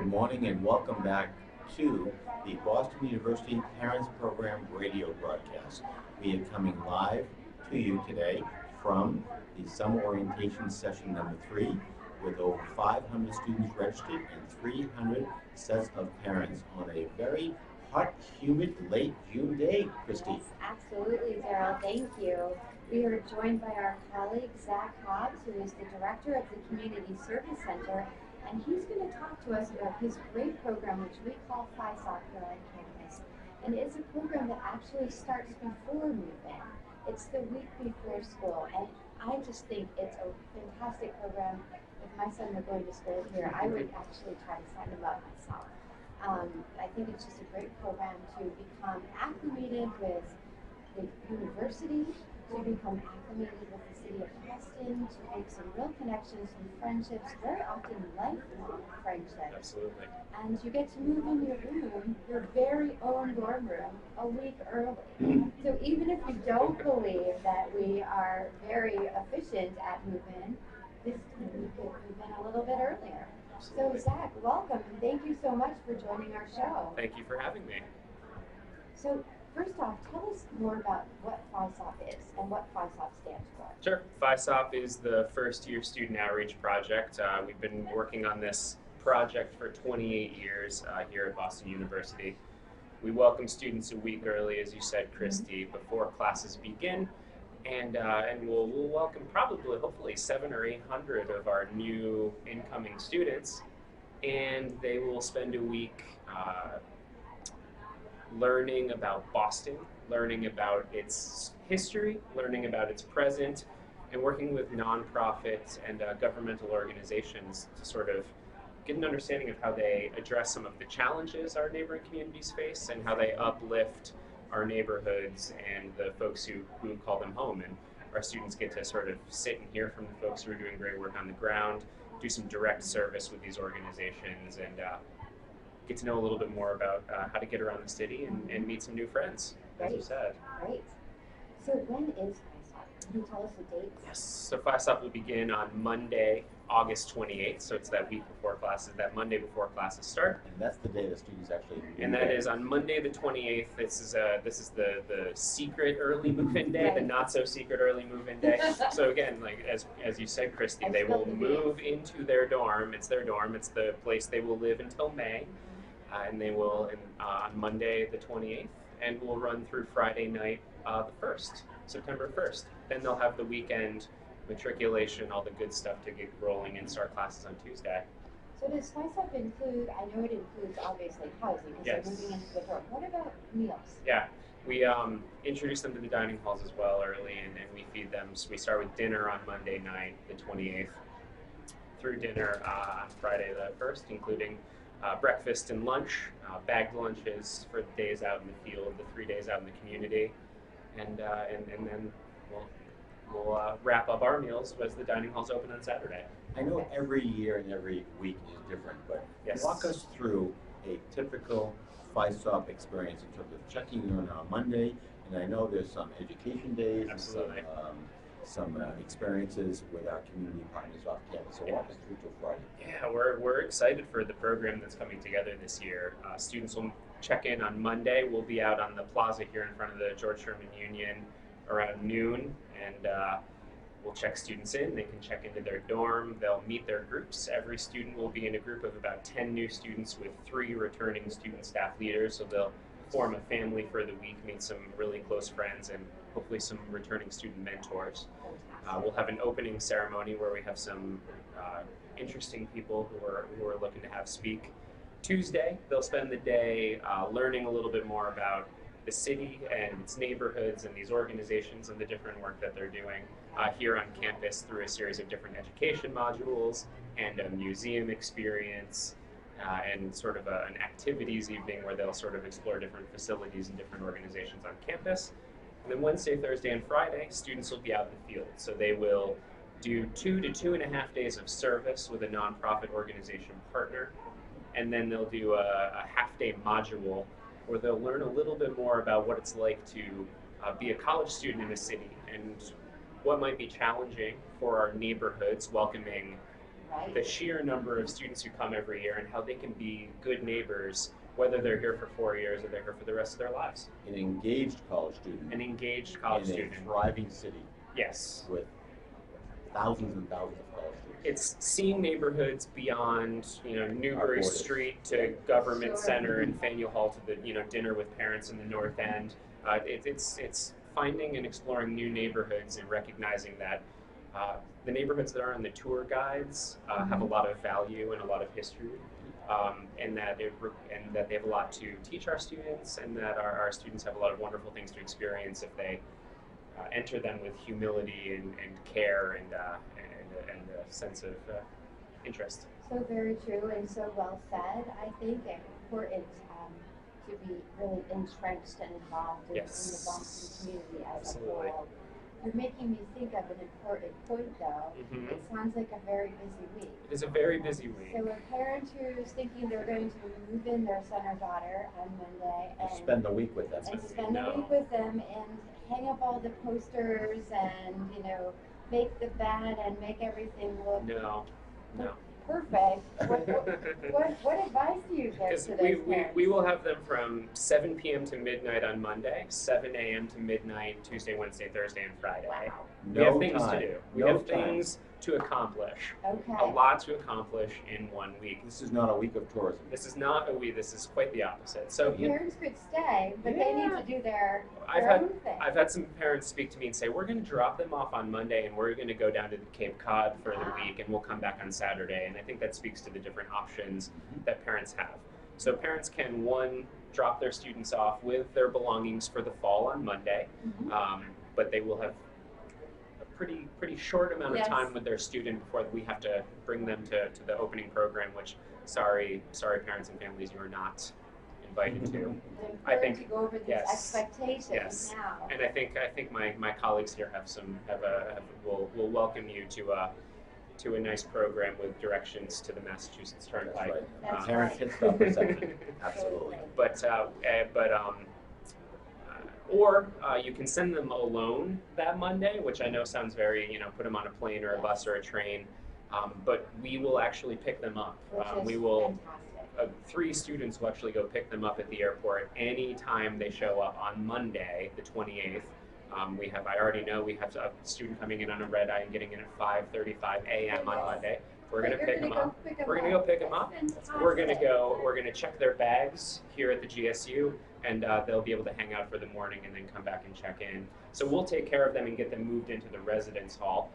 morning and welcome back to the Boston University Parents Program radio broadcast. We are coming live to you today from the summer orientation session number 3 with over 500 students registered and 300 sets of parents on a very hot, humid, late June day, Christy. Yes, absolutely, Daryl. Thank you. We are joined by our colleague, Zach Hobbs, who is the director of the Community Service Center, and he's going to talk to us about his great program, which we call FYSOP here on campus. And it's a program that actually starts before move-in. It's the week before school, and I just think it's a fantastic program. If my son were going to school here, I would actually try to sign him up myself. I think it's just a great program to become acclimated with the university, to become acclimated with the city of Boston, to make some real connections, some friendships, very often lifelong friendships. Absolutely. And you get to move in your room, your very own dorm room, a week early. So even if you don't believe that we are very efficient at move-in, this time we could move in a little bit earlier. Absolutely. So Zach, welcome, and thank you so much for joining our show. Thank you for having me. So first off, tell us more about what FYSOP is and what FYSOP stands for. Sure. FYSOP is the first year student outreach project. We've been working on this project for 28 years here at Boston University. We welcome students a week early, as you said, Christy, before classes begin. And we'll welcome hopefully 700 or 800 of our new incoming students, and they will spend a week learning about Boston, learning about its history, learning about its present, and working with nonprofits and governmental organizations to sort of get an understanding of how they address some of the challenges our neighboring communities face and how they uplift our neighborhoods and the folks who call them home. And our students get to sort of sit and hear from the folks who are doing great work on the ground, do some direct service with these organizations, and get to know a little bit more about how to get around the city and meet some new friends, as you said. Great. So when is FYSOP? Can you tell us the date? Yes, so FYSOP will begin on Monday, August 28th, so it's that week before classes, that Monday before classes start. And that's the day the students actually move And that in. is on Monday the 28th. This is the secret early move-in day, the not so secret early move-in day. So again, like as you said, Christy, they will move into their dorm. It's their dorm. It's the place they will live until May, and they will on Monday the 28th, and we'll run through Friday night the 1st, September 1st. Then they'll have the weekend matriculation, all the good stuff to get rolling and start classes on Tuesday. So does FYSOP include, I know it includes obviously housing, because Yes. they're moving into the dorm. What about meals? Yeah, we introduce them to the dining halls as well early, and we feed them. So we start with dinner on Monday night, the 28th, through dinner on Friday the 1st, including breakfast and lunch, bagged lunches for the days out in the field, the 3 days out in the community, and then we'll wrap up our meals as the dining halls open on Saturday. I know every year and every week is different, but Yes. walk us through a typical FYSOP experience in terms of checking in on Monday, and I know there's some education days Absolutely. and some experiences with our community partners off campus. So walk us through till Friday. Yeah, we're excited for the program that's coming together this year. Students will check in on Monday. We'll be out on the plaza here in front of the George Sherman Union around noon, and we'll check students in. They can check into their dorm. They'll meet their groups. Every student will be in a group of about 10 new students with 3 returning student staff leaders, so they'll form a family for the week, meet some really close friends, and hopefully some returning student mentors. We'll have an opening ceremony where we have some interesting people who are looking to have speak. Tuesday, they'll spend the day learning a little bit more about the city and its neighborhoods and these organizations and the different work that they're doing here on campus through a series of different education modules and a museum experience and sort of an activities evening where they'll sort of explore different facilities and different organizations on campus. And then Wednesday, Thursday, and Friday, students will be out in the field. So they will do 2 to 2.5 days of service with a nonprofit organization partner. And then they'll do a half-day module where they'll learn a little bit more about what it's like to be a college student in a city and what might be challenging for our neighborhoods, welcoming Right. the sheer number of students who come every year and how they can be good neighbors, whether they're here for 4 years or they're here for the rest of their lives. An engaged college student. An engaged college in student. a thriving city. Yes. With thousands and thousands of college students. It's seeing neighborhoods beyond, Newbury borders. Street to Government Sure. Center and Faneuil Hall to the, dinner with parents in the North End. It's finding and exploring new neighborhoods and recognizing that the neighborhoods that are on the tour guides have a lot of value and a lot of history, and that they have a lot to teach our students, and that our students have a lot of wonderful things to experience if they enter them with humility and care and a sense of interest. So very true and so well said. I think it's important to be really entrenched and involved in the Yes. Boston community as Absolutely. a whole. You're making me think of an important point, though. Mhm. It sounds like a very busy week. It is a very busy week. So a parent who's thinking they're going to move in their son or daughter on Monday and Spend the week with them. spend No. the week with them and hang up all the posters and make the bed and make everything look No. perfect. What advice do you give Because to those parents? we will have them from 7 p.m. to midnight on Monday, 7 a.m. to midnight Tuesday, Wednesday, Thursday, and Friday. Wow. We have No things time. to do. We No have time. things to accomplish. Okay. A lot to accomplish in 1 week. This is not a week of tourism. This is not a week. This is quite the opposite. So Parents could stay, but they need Yeah. to do their I've own thing. had some parents speak to me and say, we're going to drop them off on Monday and we're going to go down to the Cape Cod for the week and we'll come back on Saturday. And I think that speaks to the different options that parents have. So parents can, one, drop their students off with their belongings for the fall on Monday, Mhm. but they will have a pretty short amount of Yes. time with their student before we have to bring them to the opening program, which, sorry parents and families, you are not invited to. It's I important think- to go over these yes. expectations Yes. now. And I think my colleagues here will welcome you to a nice program with directions to the Massachusetts That's Turnpike. right. That's Parent right. hit stop reception. Absolutely. Or you can send them alone that Monday, which I know sounds very, put them on a plane or a bus or a train, but we will actually pick them up. Which is We will. fantastic. 3 students will actually go pick them up at the airport anytime they show up on Monday, the 28th. I already know we have a student coming in on a red eye and getting in at 5:35 a.m. on Monday. We're going to pick them up. We're going to go pick them up. We're going to check their bags here at the GSU, and they'll be able to hang out for the morning and then come back and check in. So we'll take care of them and get them moved into the residence hall.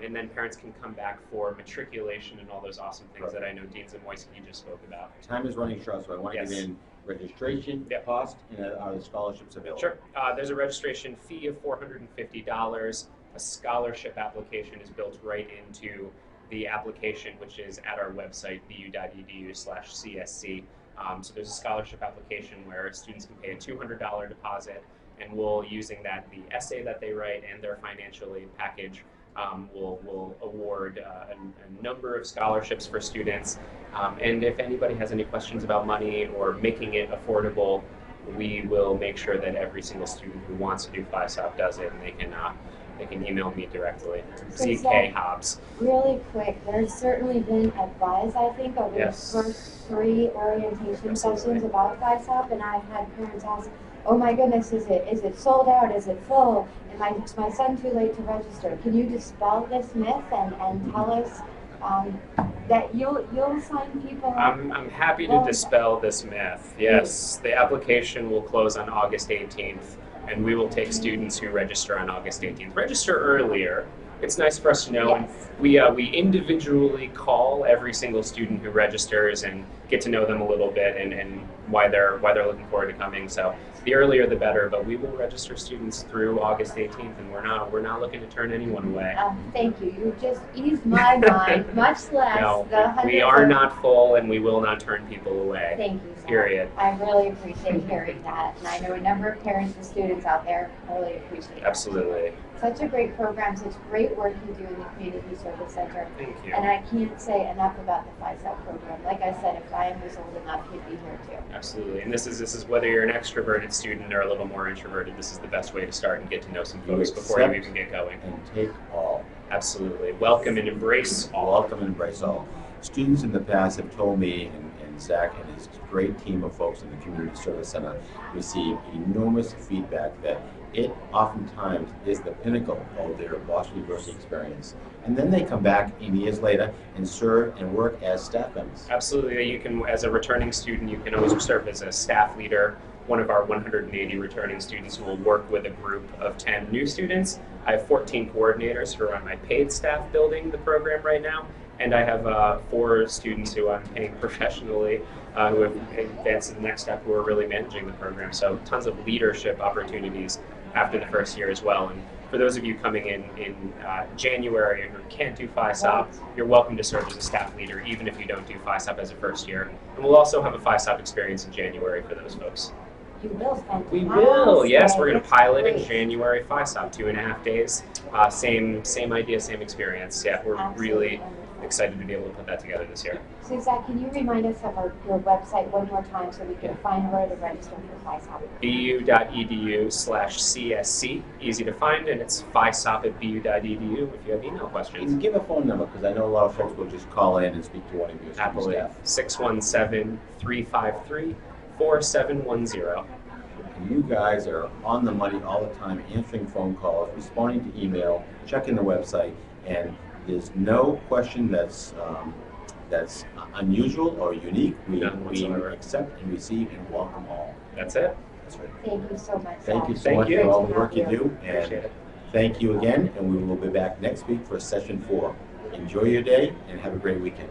And then parents can come back for matriculation and all those awesome things that I know Dean Zamoyski just spoke about. Time is running short, so I want to Yes. give in registration, Yep. cost, and are the scholarships available? Sure. There's a registration fee of $450. A scholarship application is built right into the application, which is at our website, bu.edu/CSC. So there's a scholarship application where students can pay a $200 deposit, and we'll, using that, the essay that they write and their financial aid package, will award a number of scholarships for students. And if anybody has any questions about money or making it affordable, we will make sure that every single student who wants to do FYSOP does it, and they can email me directly. So ZK Hobbs. Really quick, there's certainly been a buzz, I think, over Yes. the first 3 orientation Absolutely. sessions about FYSOP, and I've had parents ask, oh my goodness, is it sold out? Is it full? Is my son too late to register? Can you dispel this myth and tell us that you'll sign people up? I'm happy to dispel this myth. Yes, the application will close on August 18th, and we will take students who register on August 18th. Register earlier. It's nice for us to know, and we individually call every single student who registers and get to know them a little bit and why they're looking forward to coming. So the earlier the better, but we will register students through August 18th, and we're not looking to turn anyone away. Thank you. You just eased my mind, much less No, the hundreds we are of- not full, and we will not turn people away. Thank you, Zach. Period. I really appreciate hearing that, and I know a number of parents and students out there really appreciate it. Absolutely. Such a great program, such great work you do in the Community Service Center. Thank you. And I can't say enough about the FYSOP program. Like I said, if Ryan was old enough, he'd be here too. Absolutely. And this is whether you're an extroverted student or a little more introverted, this is the best way to start and get to know some folks before you accept even get going. And take all. Absolutely. Welcome and embrace all. Welcome and embrace all. Students in the past have told me, and Zach and his great team of folks in the Community Service Center receive enormous feedback that it oftentimes is the pinnacle of their Boston University experience. And then they come back years later and serve and work as staff members. Absolutely. You can, as a returning student, you can always serve as a staff leader, one of our 180 returning students who will work with a group of 10 new students. I have 14 coordinators who are on my paid staff building the program right now, and I have 4 students who I'm paying professionally who have advanced to the next step, who are really managing the program. So tons of leadership opportunities after the first year as well. And for those of you coming in January who can't do FYSOP, you're welcome to serve as a staff leader even if you don't do FYSOP as a first year. And we'll also have a FYSOP experience in January for those folks. You will spend We will, yes. We're going to pilot in great. January FYSOP, 2.5 days. Same idea, same experience. Yeah, we're really excited to be able to put that together this year. So Zach, can you remind us of your website one more time so we can find where to register for FYSOP? bu.edu/CSC, easy to find, and it's FYSOP at bu.edu if you have email questions. And give a phone number, because I know a lot of folks will just call in and speak to one of your student Happily, staff. 617-353-4710. And you guys are on the money all the time, answering phone calls, responding to email, checking the website, and there's no question that's unusual or unique. We accept and receive and welcome all. That's it. That's right. Thank you so much. Thank you Zach. so much you. for all the work you Great to do, Appreciate and it. thank you again. And we will be back next week for session 4. Enjoy your day and have a great weekend.